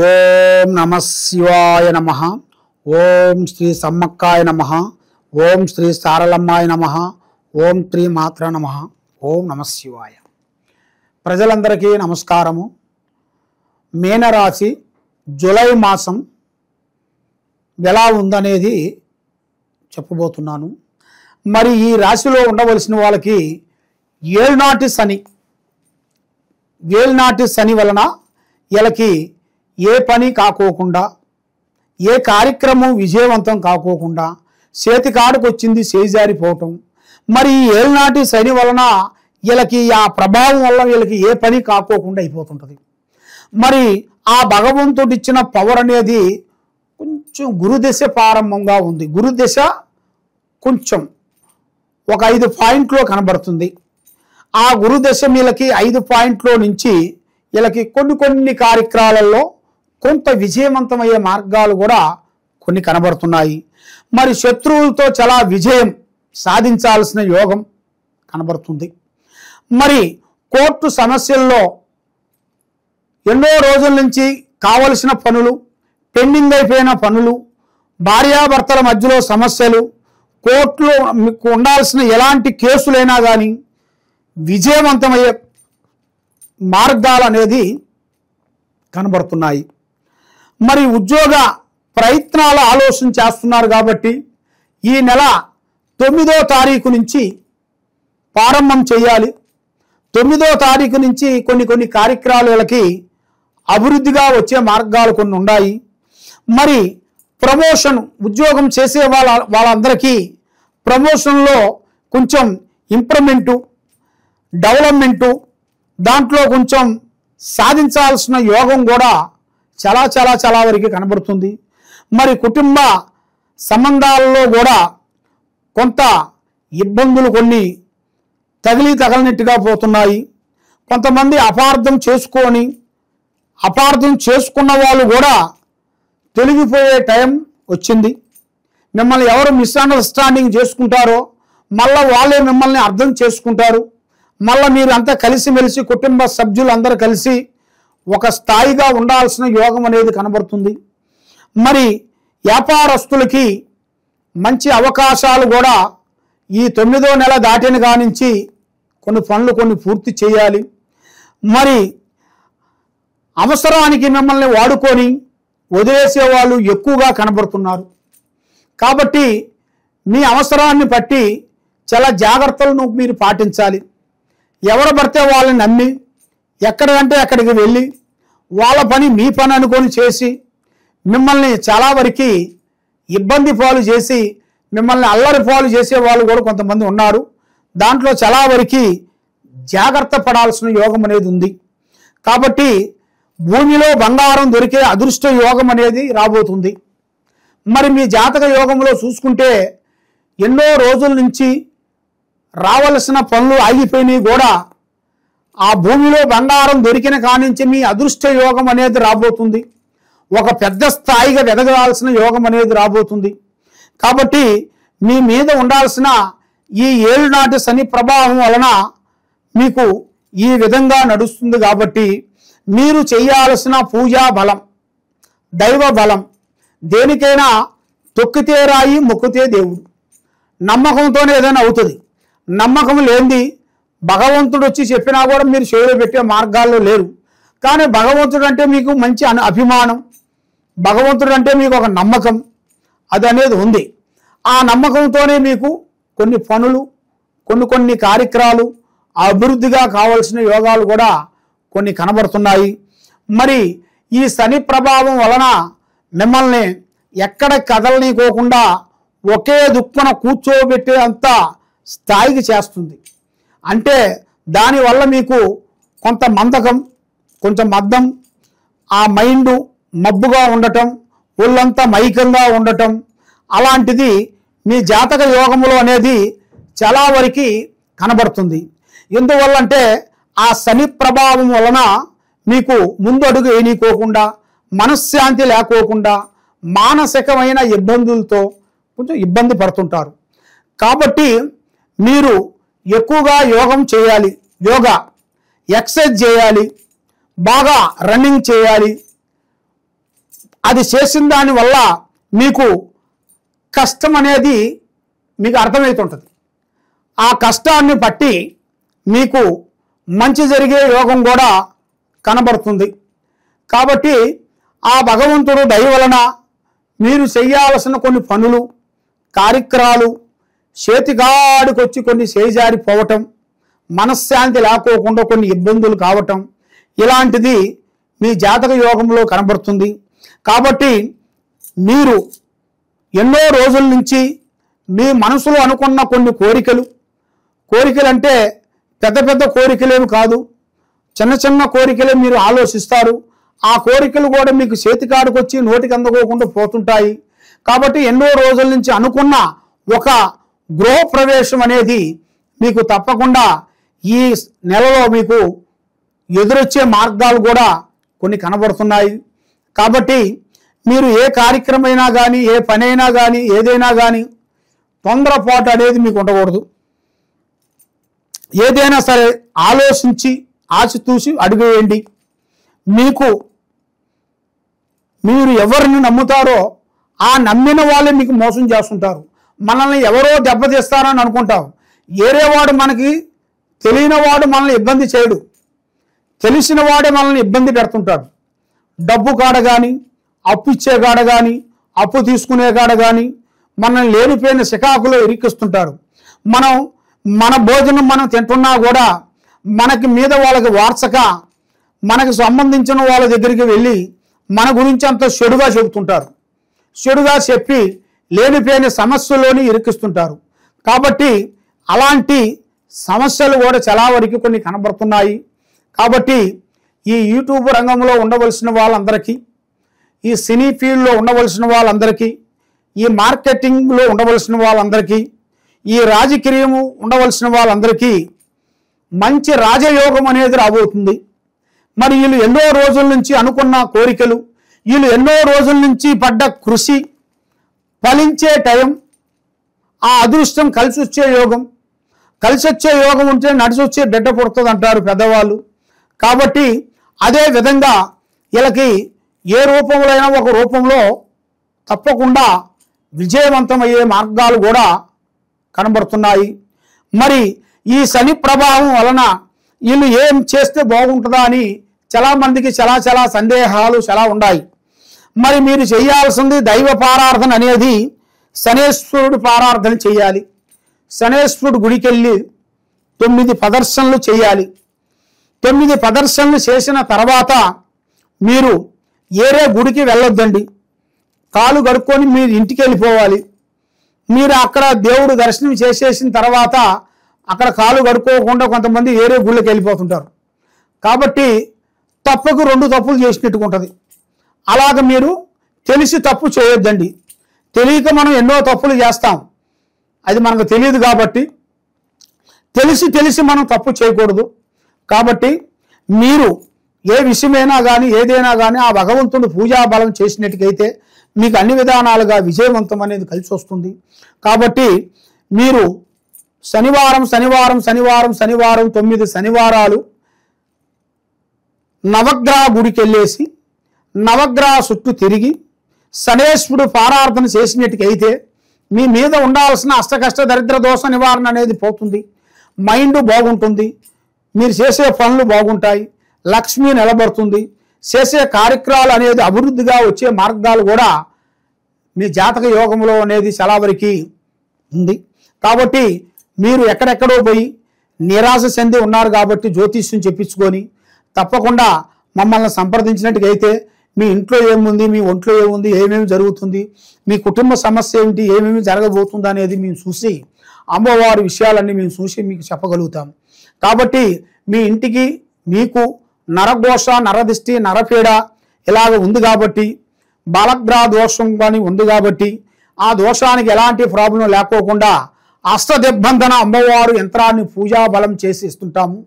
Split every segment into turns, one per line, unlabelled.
ఓం నమః శివాయ నమః. ఓం శ్రీ సమ్మక్కాయ నమః. ఓం శ్రీ సారలమ్మాయ నమః. ఓం శ్రీ మాత్ర నమః. ఓం నమః శివాయ. ప్రజలందరికీ నమస్కారము. మీనరాశి జూలై మాసం ఎలా ఉందనేది చెప్పబోతున్నాను. మరి ఈ రాశిలో ఉండవలసిన వాళ్ళకి ఏళ్నాటి శని వలన వీళ్ళకి ఏ పని కాకోకుండా, ఏ కార్యక్రమం విజయవంతం కాకోకుండా, చేతికాడకు వచ్చింది చేజారిపోవటం. మరి ఈ ఏళ్నాటి శని వలన వీళ్ళకి ఆ ప్రభావం వల్ల వీళ్ళకి ఏ పని కాకోకుండా అయిపోతుంటుంది. మరి ఆ భగవంతుడు ఇచ్చిన పవర్ అనేది కొంచెం గురుదశ ప్రారంభంగా ఉంది. గురుదశ కొంచెం ఒక 5 పాయింట్లో కనబడుతుంది. ఆ గురుదశ వీళ్ళకి 5 పాయింట్లో నుంచి వీళ్ళకి కొన్ని కార్యక్రమాలలో కొంత విజయవంతమయ్యే మార్గాలు కూడా కొన్ని కనబడుతున్నాయి. మరి శత్రువులతో చాలా విజయం సాధించాల్సిన యోగం కనబడుతుంది. మరి కోర్టు సమస్యల్లో ఎన్నో రోజుల నుంచి కావలసిన పనులు, పెండింగ్ అయిపోయిన పనులు, భార్యాభర్తల మధ్యలో సమస్యలు, కోర్టులో మీకు ఉండాల్సిన ఎలాంటి కేసులైనా కానీ విజయవంతమయ్యే మార్గాలు అనేది కనబడుతున్నాయి. మరి ఉద్యోగ ప్రయత్నాల ఆలోచన చేస్తున్నారు కాబట్టి ఈ నెల 9వ తారీఖు నుంచి ప్రారంభం చేయాలి. 9వ తారీఖు నుంచి కొన్ని కార్యక్రమాలకి అభివృద్ధిగా వచ్చే మార్గాలు కొన్ని ఉన్నాయి. మరి ప్రమోషన్, ఉద్యోగం చేసే వాళ్ళందరికీ ప్రమోషన్లో కొంచెం ఇంప్రూవ్మెంటు, డెవలప్మెంటు, దాంట్లో కొంచెం సాధించాల్సిన యోగం కూడా చాలా వరకు కనబడుతుంది. మరి కుటుంబ సంబంధాలలో కూడా కొంత ఇబ్బందులు కొన్ని తగలనట్టుగా పోతున్నాయి. కొంతమంది అపార్థం చేసుకున్న వాళ్ళు కూడా తొలగిపోయే టైం వచ్చింది. మిమ్మల్ని ఎవరు మిస్అండర్స్టాండింగ్ చేసుకుంటారో మళ్ళీ వాళ్ళే మిమ్మల్ని అర్థం చేసుకుంటారు. మళ్ళీ మీరు అంతా కలిసిమెలిసి కుటుంబ సభ్యులు అందరూ కలిసి ఒక స్థాయిగా ఉండాల్సిన యోగం అనేది కనబడుతుంది. మరి వ్యాపారస్తులకి మంచి అవకాశాలు కూడా ఈ 9వ నెల దాటిన కానించి కొన్ని పనులు పూర్తి చేయాలి. మరి అవసరానికి మిమ్మల్ని వాడుకొని వదిలేసే వాళ్ళు ఎక్కువగా కనబడుతున్నారు. కాబట్టి మీ అవసరాన్ని బట్టి చాలా జాగ్రత్తలను మీరు పాటించాలి. ఎవరు పడితే వాళ్ళని నమ్మి ఎక్కడికంటే అక్కడికి వెళ్ళి వాళ్ళ పని మీ పని అనుకొని చేసి మిమ్మల్ని చాలా వరకు ఇబ్బంది పాలు చేసి మిమ్మల్ని అల్లరి పాలు చేసే వాళ్ళు కూడా కొంతమంది ఉన్నారు. దాంట్లో చాలా వరకు జాగ్రత్త పడాల్సిన యోగం అనేది ఉంది. కాబట్టి భూమిలో బంగారం దొరికే అదృష్ట యోగం అనేది రాబోతుంది. మరి మీ జాతక యోగంలో చూసుకుంటే ఎన్నో రోజుల నుంచి రావలసిన పనులు ఆగిపోయినాయి కూడా ఆ భూమిలో బంగారం దొరికిన కానించి మీ అదృష్ట యోగం అనేది రాబోతుంది. ఒక పెద్ద స్థాయిగా ఎదగాల్సిన యోగం అనేది రాబోతుంది. కాబట్టి మీ మీద ఉండాల్సిన ఈ ఏళ్నాటి శని ప్రభావం వలన మీకు ఈ విధంగా నడుస్తుంది. కాబట్టి మీరు చేయాల్సిన పూజా బలం, దైవ బలం, దేనికైనా తొక్కితే రాయి మొక్కితే దేవుడు, నమ్మకంతోనే ఏదైనా అవుతుంది. నమ్మకం లేనిది భగవంతుడు వచ్చి చెప్పినా కూడా మీరు చెవిలో పెట్టే మార్గాల్లో లేరు. కానీ భగవంతుడు అంటే మీకు మంచి అభిమానం, భగవంతుడు అంటే మీకు ఒక నమ్మకం అది అనేది ఉంది. ఆ నమ్మకంతోనే మీకు కొన్ని పనులు, కొన్ని కార్యక్రమాలు అభివృద్ధిగా కావాల్సిన యోగాలు కూడా కొన్ని కనబడుతున్నాయి. మరి ఈ శని ప్రభావం వలన మిమ్మల్ని ఎక్కడ కదలనీకోకుండా ఒకే దుక్కున కూర్చోబెట్టే అంత స్థాయికి చేస్తుంది. అంటే దానివల్ల మీకు కొంత మందకం, కొంచెం మద్దం, ఆ మైండ్ మబ్బుగా ఉండటం, ఒళ్ళంతా మైకంగా ఉండటం, అలాంటిది మీ జాతక యోగములో అనేది చాలా వరకు కనబడుతుంది. ఎందువల్లంటే ఆ శని ప్రభావం వలన మీకు ముందడుగు వేయనీకోకుండా, మనశ్శాంతి లేకోకుండా, మానసికమైన ఇబ్బందులతో కొంచెం ఇబ్బంది పడుతుంటారు. కాబట్టి మీరు ఎక్కువగా యోగం చేయాలి, యోగా ఎక్సర్సైజ్ చేయాలి, బాగా రన్నింగ్ చేయాలి, అది చేసిన దానివల్ల మీకు కష్టం అనేది మీకు అర్థమవుతుంటుంది. ఆ కష్టాన్ని బట్టి మీకు మంచి జరిగే యోగం కూడా కనబడుతుంది. కాబట్టి ఆ భగవంతుడు దయ వలన మీరు చేయాల్సిన కొన్ని పనులు కార్యక్రమాలు చేతిగాడికొచ్చి కొన్ని చేజారిపోవటం, మనశ్శాంతి లేకోకుండా కొన్ని ఇబ్బందులు కావటం ఇలాంటిది మీ జాతక యోగంలో కనబడుతుంది. కాబట్టి మీరు ఎన్నో రోజుల నుంచి మీ మనసులో అనుకున్న కొన్ని కోరికలు అంటే పెద్ద పెద్ద కోరికలేమి కాదు, చిన్న చిన్న కోరికలే మీరు ఆలోచిస్తారు. ఆ కోరికలు కూడా మీకు చేతికాడికొచ్చి నోటికి అందుకోకుండా పోతుంటాయి. కాబట్టి ఎన్నో రోజుల నుంచి అనుకున్న ఒక గృహ ప్రవేశం అనేది మీకు తప్పకుండా ఈ నెలలో మీకు ఎదురొచ్చే మార్గాలు కూడా కొన్ని కనబడుతున్నాయి. కాబట్టి మీరు ఏ కార్యక్రమైనా కానీ ఏ పనైనా కానీ ఏదైనా కానీ తొందరపాటు అనేది మీకు ఉండకూడదు. ఏదైనా సరే ఆలోచించి ఆచితూచి అడుగేయండి. మీరు ఎవరిని నమ్ముతారో ఆ నమ్మిన వాళ్ళే మీకు మోసం చేస్తుంటారు. మనల్ని ఎవరో దెబ్బతీస్తారని అనుకుంటాం. ఏరేవాడు మనకి తెలియనివాడు మనల్ని ఇబ్బంది చేయడు, తెలిసిన వాడే మనల్ని ఇబ్బంది పెడుతుంటాడు. డబ్బు కాడ కానీ అప్పు ఇచ్చే కాడ కానీ అప్పు తీసుకునే కాడ కానీ మనల్ని లేనిపోయిన శికాకులో ఇరికిస్తుంటారు. మన భోజనం మనం తింటున్నా కూడా మనకి మీద వాళ్ళకి వార్చక మనకు సంబంధించిన వాళ్ళ దగ్గరికి వెళ్ళి మన గురించి అంత చెడుగా చెబుతుంటారు. చెడుగా చెప్పి లేనిపోయిన సమస్యలోని ఇరికిస్తుంటారు. కాబట్టి అలాంటి సమస్యలు కూడా చాలా వరకు కొన్ని కనబడుతున్నాయి. కాబట్టి ఈ యూట్యూబ్ రంగంలో ఉండవలసిన వాళ్ళందరికీ, ఈ సినీ ఫీల్డ్లో ఉండవలసిన వాళ్ళందరికీ, ఈ మార్కెటింగ్లో ఉండవలసిన వాళ్ళందరికీ, ఈ రాజకీయము ఉండవలసిన వాళ్ళందరికీ మంచి రాజయోగం అనేది రాబోతుంది. మరి వీళ్ళు ఎన్నో రోజుల నుంచి అనుకున్న కోరికలు, వీళ్ళు ఎన్నో రోజుల నుంచి పడ్డ కృషి ఫలించే టైం, ఆ అదృష్టం కలిసి వచ్చే యోగం ఉంటే నడిచి వచ్చే బిడ్డ పుడుతుంది అంటారు పెద్దవాళ్ళు. కాబట్టి అదే విధంగా వీళ్ళకి ఏ రూపంలో అయినా ఒక రూపంలో తప్పకుండా విజయవంతమయ్యే మార్గాలు కూడా కనబడుతున్నాయి. మరి ఈ శని ప్రభావం వలన వీళ్ళు ఏం చేస్తే బాగుంటుందా అని చాలామందికి చాలా సందేహాలు చాలా ఉన్నాయి. మరి మీరు చేయాల్సింది దైవ పారార్థన అనేది శనేశ్వరుడు పారార్థన చేయాలి. శనేశ్వరుడు గుడికి వెళ్ళి 9 ప్రదర్శనలు చేయాలి. 9 ప్రదర్శనలు చేసిన తర్వాత మీరు ఏరే గుడికి వెళ్ళొద్దండి. కాలు కడుక్కొని మీరు ఇంటికి వెళ్ళిపోవాలి. మీరు అక్కడ దేవుడు దర్శనం చేసేసిన తర్వాత అక్కడ కాలు కడుక్కోకుండా కొంతమంది ఏరే గుళ్ళకి వెళ్ళిపోతుంటారు. కాబట్టి తప్పుకు 2 తప్పులు చేసినట్టుగా ఉంటుంది. అలాగ మీరు తెలిసి తప్పు చేయొద్దండి. తెలియక మనం ఎన్నో తప్పులు చేస్తాం, అది మనకు తెలియదు. కాబట్టి తెలిసి మనం తప్పు చేయకూడదు. కాబట్టి మీరు ఏ విషయమైనా కానీ ఏదైనా కానీ ఆ భగవంతుడు పూజా బలం చేసినట్టుకైతే మీకు అన్ని విధానాలుగా విజయవంతం అనేది కలిసి వస్తుంది. కాబట్టి మీరు శనివారం 9 శనివారాలు నవగ్రహ గుడికి వెళ్ళేసి నవగ్రహ చుట్టూ తిరిగి శనేశ్వరుడు పారార్థన చేసినట్టుకైతే మీ మీద ఉండాల్సిన అష్టకష్ట దరిద్ర దోష నివారణ అనేది పోతుంది. మైండ్ బాగుంటుంది, మీరు చేసే పనులు బాగుంటాయి, లక్ష్మి నిలబడుతుంది, చేసే కార్యక్రమాలు అనేది అభివృద్ధిగా వచ్చే మార్గాలు కూడా మీ జాతక యోగంలో అనేది చాలా వరకు ఉంది. కాబట్టి మీరు ఎక్కడెక్కడో పోయి నిరాశ చెంది ఉన్నారు కాబట్టి జ్యోతిష్యం చెప్పించుకొని తప్పకుండా మమ్మల్ని సంప్రదించినట్టుగైతే మీ ఇంట్లో ఏముంది, మీ ఒంట్లో ఏముంది, ఏమేమి జరుగుతుంది, మీ కుటుంబ సమస్య ఏమిటి, ఏమేమి జరగబోతుంది అనేది మేము చూసి అమ్మవారి విషయాలన్నీ మేము చూసి మీకు చెప్పగలుగుతాం. కాబట్టి మీ ఇంటికి మీకు నరఘోష, నరదిష్టి, నరపీడ ఇలాగ ఉంది కాబట్టి, బాలగ్రహ దోషం కానీ ఉంది కాబట్టి ఆ దోషానికి ఎలాంటి ప్రాబ్లం లేకోకుండా అష్టదిగ్బంధన అమ్మవారు యంత్రాన్ని పూజా బలం చేసి ఇస్తుంటాము.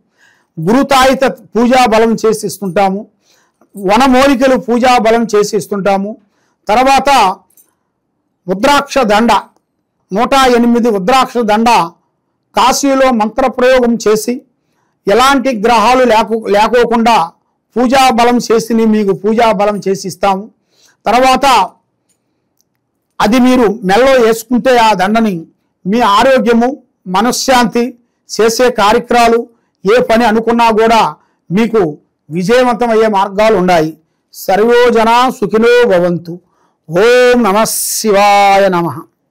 గురుతాయిత పూజా బలం చేసి ఇస్తుంటాము. వనమూలికలు పూజా బలం చేసి ఇస్తుంటాము. తర్వాత రుద్రాక్ష దండ 108 రుద్రాక్ష దండ కాశీలో మంత్రప్రయోగం చేసి ఎలాంటి గ్రహాలు లేకోకుండా పూజా బలం చేసి మీకు పూజా బలం చేసి ఇస్తాము. తర్వాత అది మీరు మెల్లో వేసుకుంటే ఆ దండని మీ ఆరోగ్యము, మనశ్శాంతి, చేసే కార్యక్రమాలు, ఏ పని అనుకున్నా కూడా మీకు విజయవంతం అయ్యే మార్గాలు ఉన్నాయి. సర్వో జనా సుఖినో భవంతు. ఓం నమః శివాయ నమః.